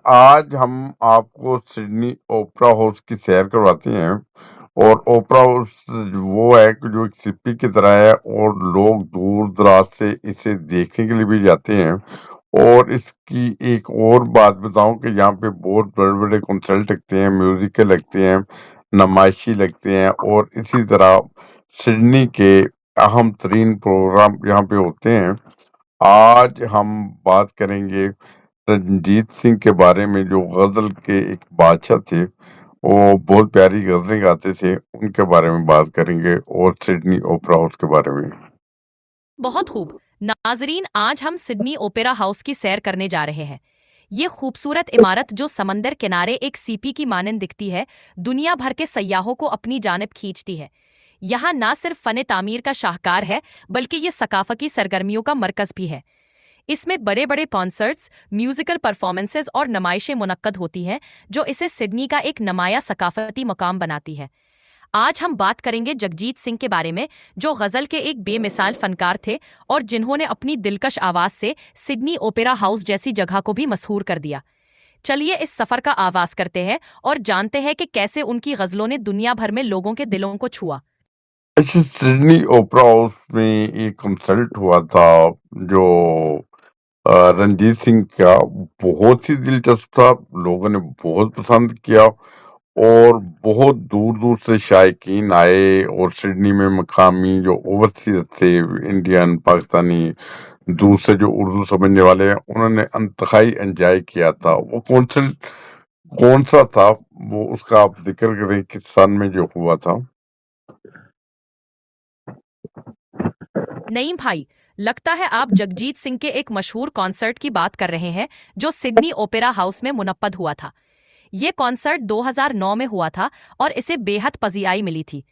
आज हम आपको सिडनी ओपेरा हाउस की सैर करवाते हैं। और ओपेरा हाउस वो है कि जो एक सिप्पी की तरह है और लोग दूर दराज से इसे देखने के लिए भी जाते हैं। और इसकी एक और बात बताऊं कि यहाँ पे बहुत बड़े बड़े कंसर्ट लगते हैं, म्यूजिकल लगते हैं, नुमाइशी लगते हैं और इसी तरह सिडनी के अहम तरीन प्रोग्राम यहाँ पे होते हैं। आज हम बात करेंगे रंजीत सिंह के बारे में, जो गजल के एक बादशाह थे। वो बहुत प्यारी गजलें गाते थे, उनके बारे में बात करेंगे और सिडनी ओपेरा हाउस के बारे में। बहुत खूब। नाजरीन, आज हम सिडनी ओपेरा हाउस की सैर करने जा रहे हैं। ये खूबसूरत इमारत जो समंदर किनारे एक सीपी की मानंद दिखती है, दुनिया भर के सयाहों को अपनी जानिब खींचती है। यहाँ ना सिर्फ फने तामीर का शाहकार है, बल्कि ये सकाफती सरगर्मियों का मरकज भी है। इसमें बड़े बड़े कॉन्सर्ट्स, म्यूजिकल परफॉर्मेंसेज और नुमाइशें मुनक्कद होती हैं, जो इसे सिडनी का एक नमाया सकाफती मकाम बनाती है। आज हम बात करेंगे जगजीत सिंह के बारे में, जो गजल के एक बेमिसाल फनकार थे और जिन्होंने अपनी दिलकश आवाज से सिडनी ओपेरा हाउस जैसी जगह को भी मशहूर कर दिया। चलिए इस सफर का आगाज करते हैं और जानते हैं कि कैसे उनकी गजलों ने दुनिया भर में लोगों के दिलों को छुआ। अच्छा, सिडनी ओपेरा हाउस में एक कंसर्ट हुआ था जो रंजीत सिंह का बहुत ही दिलचस्प था। लोगों ने बहुत पसंद किया और बहुत दूर दूर से शायकीन आए और सिडनी में मकामी जो ओवरसीज थे, इंडियन, पाकिस्तानी, दूसरे जो उर्दू समझने वाले हैं, उन्होंने इंतहाई एंजॉय किया था। वो कॉन्सर्ट कौन सा था, वो उसका आप जिक्र करें किस सन में जो हुआ था। नईम भाई, लगता है आप जगजीत सिंह के एक मशहूर कॉन्सर्ट की बात कर रहे हैं, जो सिडनी ओपेरा हाउस में मुनक्कद हुआ था। ये कॉन्सर्ट 2009 में हुआ था और इसे बेहद पजियाई मिली थी।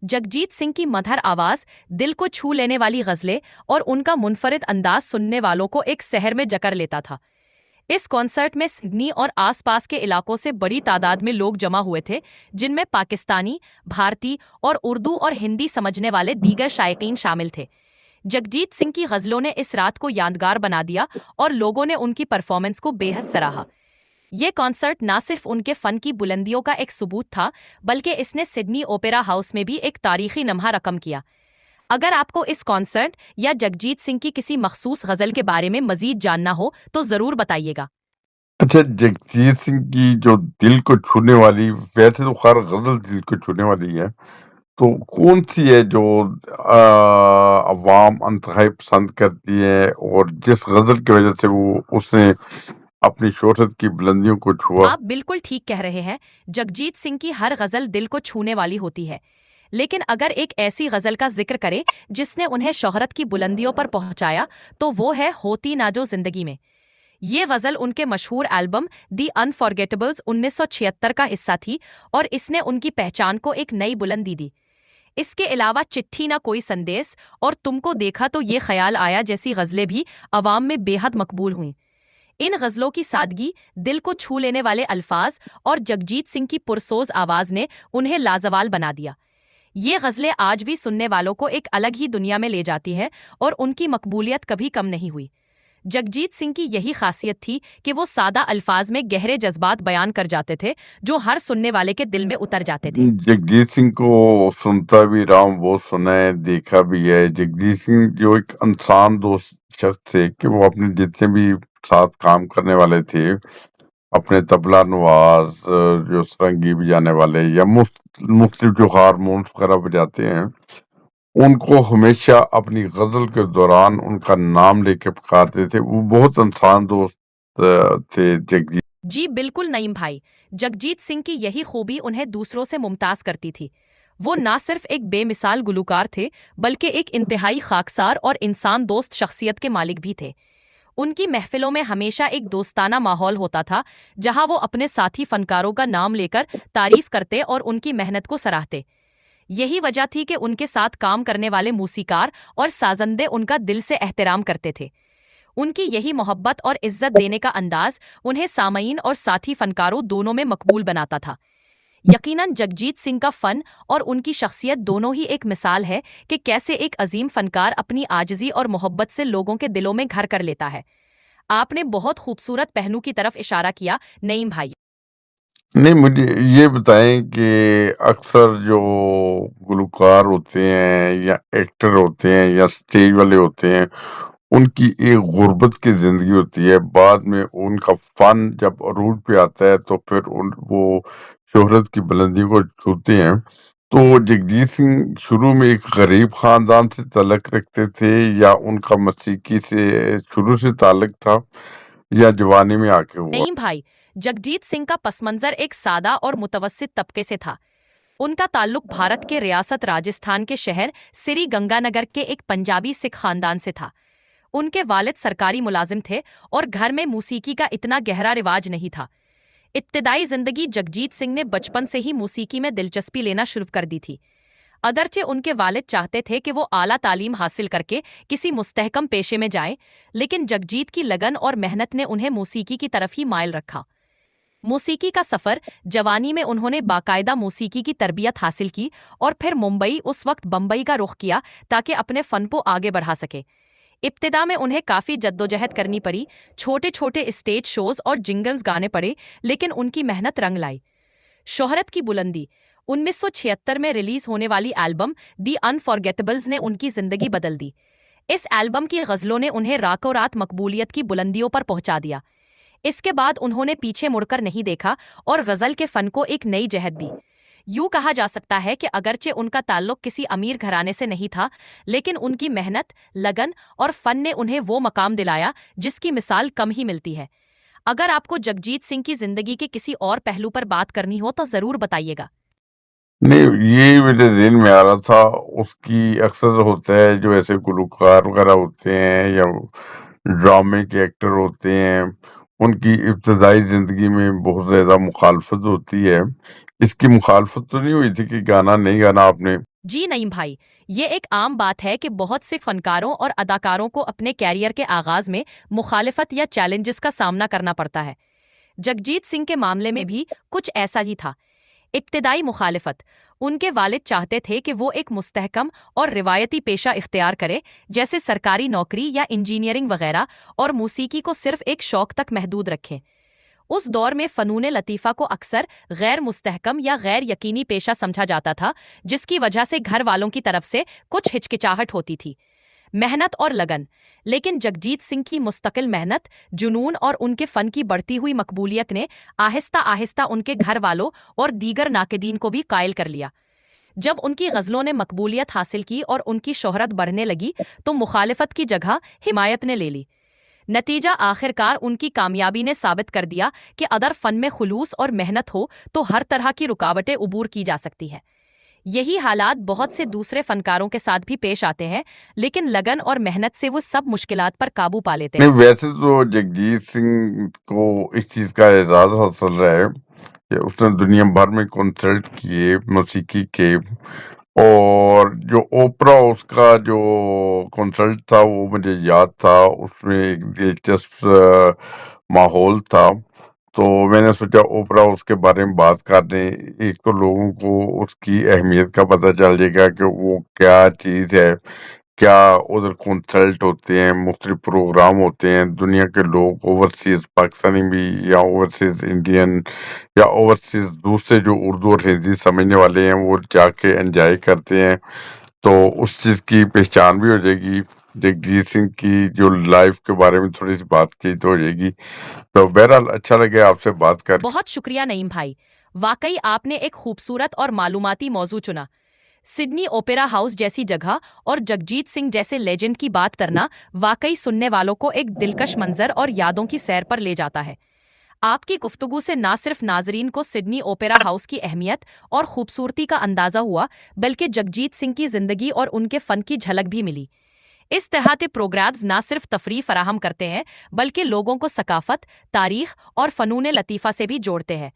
जगजीत सिंह की मधुर आवाज, दिल को छू लेने वाली गजलें और उनका मुनफरिद अंदाज सुनने वालों को एक शहर में जकड़ लेता था। इस कॉन्सर्ट में सिडनी और आसपास के इलाकों से बड़ी तादाद में लोग जमा हुए थे, जिनमें पाकिस्तानी, भारतीय और उर्दू और हिंदी समझने वाले दीगर शायकीन शामिल थे। जगजीत सिंह की गजलों ने इस रात को यादगार बना दिया और लोगों ने उनकी परफॉर्मेंस को बेहद सराहा। ये कॉन्सर्ट ना सिर्फ उनके फन की बुलंदियों का एक सबूत था, बल्कि इसने सिडनी ओपेरा हाउस में भी एक तारीखी लम्हा रकम किया। अगर आपको इस कॉन्सर्ट या जगजीत सिंह की किसी मखसूस गजल के बारे में मजीद जानना हो तो जरूर बताइएगा। अच्छा, जगजीत सिंह की जो दिल को छूने वाली, वैसे तो खैर गजल दिल को छूने वाली है, तो कौन सी है जो अवाम इंतहाई पसंद करती है और जिस गजल की वजह से वो उसने अपनी शोहरत की बुलंदियों को छुआ। आप बिल्कुल ठीक कह रहे हैं। जगजीत सिंह की हर गजल दिल को छूने वाली होती है, लेकिन अगर एक ऐसी गजल का जिक्र करें जिसने उन्हें शोहरत की बुलंदियों पर पहुंचाया, तो वो है होती ना जो जिंदगी में। ये गजल उनके मशहूर एल्बम दी अनफॉरगेटेबल्स 1976 का हिस्सा थी और इसने उनकी पहचान को एक नई बुलंदी दी। इसके अलावा चिट्ठी ना कोई संदेश और तुमको देखा तो ये ख्याल आया जैसी गजलें भी अवाम में बेहद मकबूल हुईं। इन गजलों की सादगी, दिल को छू लेने वाले अल्फाज और जगजीत सिंह की पुरसोज आवाज ने उन्हें लाजवाल बना दिया। ये गजलें आज भी सुनने वालों को एक अलग ही दुनिया में ले जाती हैं और उनकी मकबूलियत कभी कम नहीं हुई। जगजीत सिंह की यही खासियत थी कि वो सादा अल्फाज में गहरे जज्बात बयान कर जाते थे, जो हर सुनने वाले के दिल में उतर जाते थे। जगजीत सिंह को सुनता भी रहा हूँ, बहुत सुना है, देखा भी है। जगजीत सिंह जो एक इंसान दोस्त शख्स थे कि वो अपने जितने भी साथ काम करने वाले थे, अपने तबला नवाज, जो सारंगी बजाने वाले या मुख्तलिफ जो हारमोन्स वगैरह बजाते हैं, उनको हमेशा अपनी गजल के दौरान उनका नाम लेके पुकारते थे। वो बहुत इंसान दोस्त थे जगजीत। जी बिल्कुल नईम भाई, जगजीत सिंह की यही खूबी उन्हें दूसरों से मुमताज करती थी। वो ना सिर्फ एक बेमिसाल गुलूकार थे, बल्कि एक इंतहाई खाकसार और इंसान दोस्त शख्सियत के मालिक भी थे। उनकी महफिलों में हमेशा एक दोस्ताना माहौल होता था, जहां वो अपने साथी फनकारों का नाम लेकर तारीफ करते और उनकी मेहनत को सराहते। यही वजह थी कि उनके साथ काम करने वाले मूसीकार और साजंदे उनका दिल से एहतराम करते थे। उनकी यही मोहब्बत और इज्जत देने का अंदाज उन्हें सामईन और साथी फनकारों दोनों में मकबूल बनाता था। यकीनन जगजीत सिंह का फन और उनकी शख्सियत दोनों ही एक मिसाल है कि कैसे एक अजीम फनकार अपनी आजिज़ी और मोहब्बत से लोगों के दिलों में घर कर लेता है। आपने बहुत खूबसूरत पहलू की तरफ इशारा किया, नईम भाई। नहीं, मुझे ये बताएँ कि अक्सर जो गुलकार होते हैं या एक्टर होते हैं या स्टेज वाले होते हैं, उनकी एक गुर्बत की ज़िंदगी होती है। बाद में उनका फ़न जब अरूज पे आता है तो फिर वो शोहरत की बुलंदी को छूते हैं। तो जगजीत सिंह शुरू में एक गरीब ख़ानदान से ताल्लुक़ रखते थे या उनका मौसीकी से शुरू से ताल्लुक़ था या जवानी में आके हुआ? नईम भाई, जगजीत सिंह का पसमंजर एक सादा और मुतवस्सित तबके से था। उनका ताल्लुक भारत के रियासत राजस्थान के शहर सिरी गंगानगर के एक पंजाबी सिख खानदान से था। उनके वालिद सरकारी मुलाजिम थे और घर में मौसीकी का इतना गहरा रिवाज नहीं था। इब्तिदाई जिंदगी जगजीत सिंह ने बचपन से ही मौसीकी में दिलचस्पी लेना शुरू कर दी थी। अगरचे उनके वालिद चाहते थे कि वो आला तालीम हासिल करके किसी मुस्तहकम पेशे में जाएं, लेकिन जगजीत की लगन और मेहनत ने उन्हें मौसीकी की तरफ ही माइल रखा। मौसीकी का सफ़र जवानी में उन्होंने बाकायदा मौसीकी की तरबियत हासिल की और फिर मुंबई, उस वक्त बम्बई का रुख किया ताकि अपने फ़न को आगे बढ़ा सके। इब्तिदा में उन्हें काफ़ी जद्दोजहद करनी पड़ी, छोटे छोटे स्टेज शोज और जिंगल्स गाने पड़े, लेकिन उनकी मेहनत रंग लाई। शोहरत की बुलंदी 1976 में रिलीज होने वाली एल्बम दी अनफॉरगेटेबल्स ने उनकी जिंदगी बदल दी। इस एल्बम की गज़लों ने उन्हें रातों रात मकबूलियत की बुलंदियों पर पहुंचा दिया। इसके बाद उन्होंने पीछे मुड़कर नहीं देखा और गज़ल के फ़न को एक नई जहत दी। यूं कहा जा सकता है कि अगरचे उनका ताल्लुक किसी अमीर घराने से नहीं था, लेकिन उनकी मेहनत, लगन और फ़न ने उन्हें वो मकाम दिलाया जिसकी मिसाल कम ही मिलती है। अगर आपको जगजीत सिंह की ज़िंदगी के किसी और पहलू पर बात करनी हो तो ज़रूर बताइएगा। नहीं, ये मेरे ज़हन में आ रहा था, उसकी अक्सर होता है जो ऐसे गुलकार वगैरह होते हैं या ड्रामे के एक्टर होते हैं, उनकी इब्तिदाई ज़िंदगी में बहुत ज़्यादा मुखालफत होती है। इसकी मुखालफत तो नहीं हुई थी कि गाना नहीं गाना आपने? जी नईम भाई, ये एक आम बात है कि बहुत से फनकारों और अदाकारों को अपने कैरियर के आगाज में मुखालिफत या चैलेंजेस का सामना करना पड़ता है। जगजीत सिंह के मामले में भी कुछ ऐसा ही था। इब्तिदाई मुखालिफत, उनके वालिद चाहते थे कि वो एक मुस्तहकम और रिवायती पेशा इख्तियार करे, जैसे सरकारी नौकरी या इंजीनियरिंग वगैरह, और मौसीकी को सिर्फ एक शौक तक महदूद रखें। उस दौर में फ़नून लतीफ़ा को अक्सर गैर मुस्तहकम या गैर यकीनी पेशा समझा जाता था, जिसकी वजह से घर वालों की तरफ से कुछ हिचकिचाहट होती थी। मेहनत और लगन, लेकिन जगजीत सिंह की मुस्तकिल मेहनत, जुनून और उनके फ़न की बढ़ती हुई मकबूलियत ने आहिस्ता आहिस्ता उनके घर वालों और दीगर नाक़दीन को भी कायल कर लिया। जब उनकी गज़लों ने मकबूलियत हासिल की और उनकी शोहरत बढ़ने लगी, तो मुखालिफत की जगह हिमायत ने ले ली। नतीजा आखिरकार उनकी कामयाबी ने साबित कर दिया कि अगर फ़न में खुलूस और मेहनत हो तो हर तरह की रुकावटें उबूर की जा सकती हैं। यही हालात बहुत से दूसरे फनकारों के साथ भी पेश आते हैं, लेकिन लगन और मेहनत से वो सब मुश्किलात पर काबू पा लेते नहीं, हैं। वैसे तो जगजीत सिंह को इस चीज़ का एजाज़ हासिल रहा है कि उसने दुनिया भर में कॉन्सर्ट किए मौसीकी के, और जो ओपरा उसका जो कॉन्सर्ट था वो मुझे याद था, उसमें एक दिलचस्प माहौल था। तो मैंने सोचा ओपरा उसके बारे में बात कर दें, एक तो लोगों को उसकी अहमियत का पता चल जाएगा कि वो क्या चीज़ है, क्या उधर कॉन्सर्ट होते हैं, मुख्तलिफ प्रोग्राम होते हैं, दुनिया के लोग ओवरसीज़ पाकिस्तानी भी या ओवरसीज़ इंडियन या ओवरसीज़ दूसरे जो उर्दू और हिंदी समझने वाले हैं वो जाके एंजॉय करते हैं। तो उस चीज़ की पहचान भी हो जाएगी। जगजीत सिंह की जो लाइफ के बारे में थोड़ी-सी बातचीत हो जाएगी। तो बहरहाल अच्छा लगे आपसे बात करके। बहुत शुक्रिया नईम भाई, वाकई आपने एक खूबसूरत और मालूमाती मौजू चुना। सिडनी ओपेरा हाउस जैसी जगह और जगजीत सिंह जैसे लेजेंड की बात करना वाकई सुनने वालों को एक दिलकश मंजर और यादों की सैर पर ले जाता है। आपकी गुफ्तगू से ना सिर्फ नाजरीन को सिडनी ओपेरा हाउस की अहमियत और खूबसूरती का अंदाजा हुआ, बल्कि जगजीत सिंह की जिंदगी और उनके फन की झलक भी मिली। इस तरह के प्रोग्राम्स ना सिर्फ तफरीह फराहम करते हैं, बल्कि लोगों को सकाफत, तारीख और फ़नून लतीफ़ा से भी जोड़ते हैं।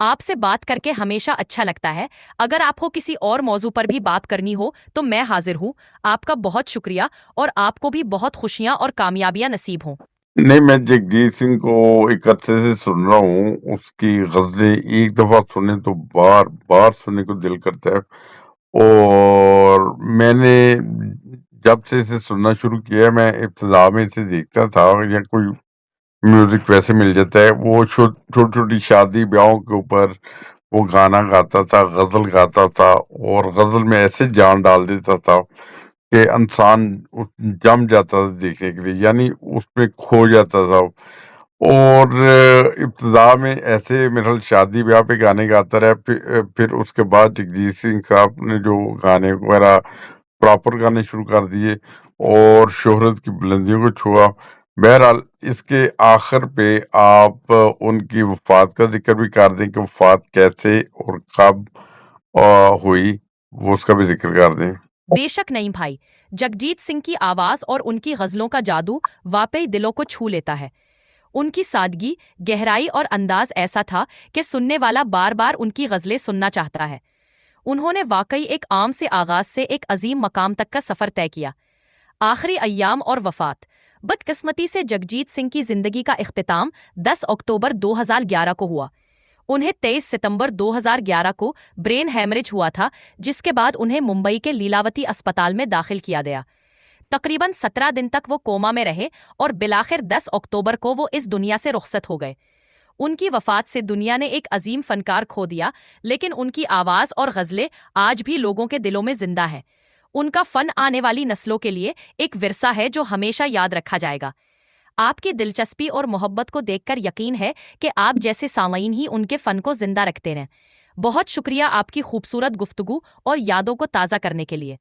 आपसे बात करके हमेशा अच्छा लगता है। अगर आपको किसी और मौजू पर भी बात करनी हो तो मैं हाजिर हूँ। आपका बहुत शुक्रिया और आपको भी बहुत खुशियाँ और कामयाबियाँ नसीब हों। नहीं, मैं जगजीत सिंह को एक अरसे से सुन रहा हूँ, उसकी ग़ज़लें एक दफ़ा सुने तो बार-बार सुनने को दिल करता है, और मैंने जब से इसे सुनना शुरू किया है, मैं इब्तिदा में इसे देखता था या कोई म्यूजिक वैसे मिल जाता है। वो छोटी छोटी शादी ब्याहों के ऊपर वो गाना गाता था, गजल गाता था, और गजल में ऐसे जान डाल देता था कि इंसान जम जाता था देखने के लिए, यानी उसमें खो जाता था। और इब्तिदा में ऐसे मेरे ख्याल शादी ब्याह पे गाने गाता रहा। फिर उसके बाद जगजीत सिंह साहब ने जो गाने वगैरह प्रॉपर गाने शुरू कर दिए और शोहरत की बुलंदियों को छुआ। बहरहाल इसके आखिर पे आप उनकी वफात का जिक्र भी कर दें कि वफात कैसे और कब हुई, वो उसका भी जिक्र कर दें। बेशक नहीं भाई, जगजीत सिंह की आवाज और उनकी गजलों का जादू वाकई दिलों को छू लेता है। उनकी सादगी, गहराई और अंदाज ऐसा था कि सुनने वाला बार बार उनकी गजलें सुनना चाहता है। उन्होंने वाकई एक आम से आगाज से एक अजीम मकाम तक का सफर तय किया। आखिरी अय्याम और वफात। बदकिस्मती से जगजीत सिंह की जिंदगी का इख्तिताम 10 अक्टूबर 2011 को हुआ। उन्हें 23 सितंबर 2011 को ब्रेन हैमरेज हुआ था, जिसके बाद उन्हें मुंबई के लीलावती अस्पताल में दाखिल किया गया। तकरीबन 17 दिन तक वो कोमा में रहे और बिलाखिर 10 अक्टूबर को वो इस दुनिया से रुखसत हो गए। उनकी वफात से दुनिया ने एक अजीम फनकार खो दिया, लेकिन उनकी आवाज़ और गज़लें आज भी लोगों के दिलों में जिंदा हैं। उनका फ़न आने वाली नस्लों के लिए एक विरसा है जो हमेशा याद रखा जाएगा। आपकी दिलचस्पी और मोहब्बत को देखकर यकीन है कि आप जैसे सामाईन ही उनके फ़न को जिंदा रखते रहें। बहुत शुक्रिया आपकी खूबसूरत गुफ्तगू और यादों को ताज़ा करने के लिए।